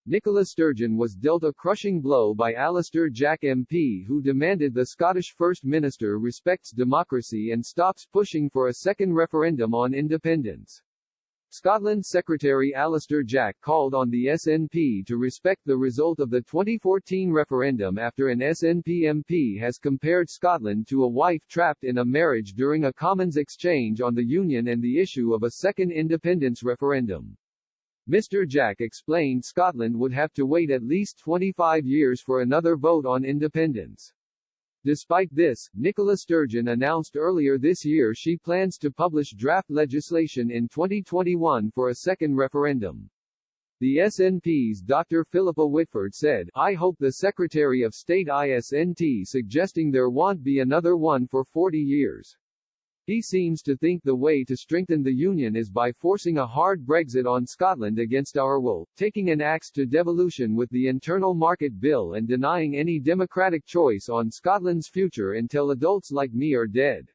Nicola Sturgeon was dealt a crushing blow by Alistair Jack MP, who demanded the Scottish First Minister respects democracy and stops pushing for a second referendum on independence. Scotland Secretary Alistair Jack called on the SNP to respect the result of the 2014 referendum after an SNP MP has compared Scotland to a wife trapped in a marriage during a Commons exchange on the Union and the issue of a second independence referendum. Mr. Jack explained Scotland would have to wait at least 25 years for another vote on independence. Despite this, Nicola Sturgeon announced earlier this year she plans to publish draft legislation in 2021 for a second referendum. The SNP's Dr. Philippa Whitford said, "I hope the Secretary of State isn't suggesting there won't be another one for 40 years. He seems to think the way to strengthen the Union is by forcing a hard Brexit on Scotland against our will, taking an axe to devolution with the Internal Market Bill and denying any democratic choice on Scotland's future until adults like me are dead.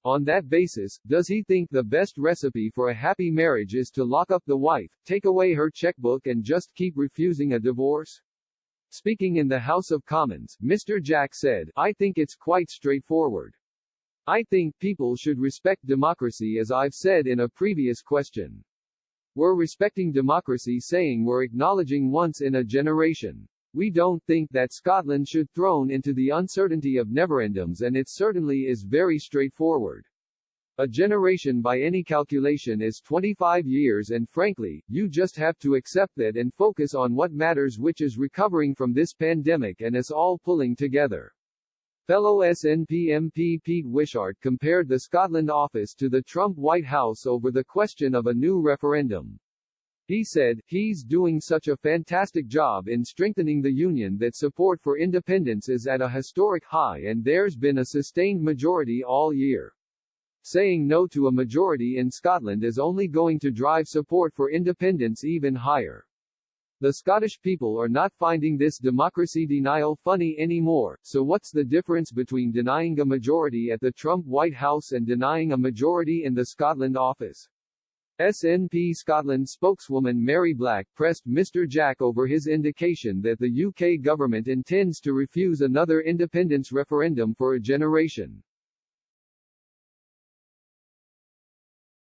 On that basis, does he think the best recipe for a happy marriage is to lock up the wife, take away her checkbook and just keep refusing a divorce?" Speaking in the House of Commons, Mr. Jack said, "I think it's quite straightforward. I think people should respect democracy, as I've said in a previous question. We're respecting democracy, saying we're acknowledging once in a generation. We don't think that Scotland should thrown into the uncertainty of neverendums, and it certainly is very straightforward. A generation by any calculation is 25 years, and frankly, you just have to accept that and focus on what matters, which is recovering from this pandemic and us all pulling together." Fellow SNP MP Pete Wishart compared the Scotland office to the Trump White House over the question of a new referendum. He said, "He's doing such a fantastic job in strengthening the Union that support for independence is at a historic high, and there's been a sustained majority all year. Saying no to a majority in Scotland is only going to drive support for independence even higher. The Scottish people are not finding this democracy denial funny anymore, so what's the difference between denying a majority at the Trump White House and denying a majority in the Scotland office?" SNP Scotland spokeswoman Mary Black pressed Mr. Jack over his indication that the UK government intends to refuse another independence referendum for a generation.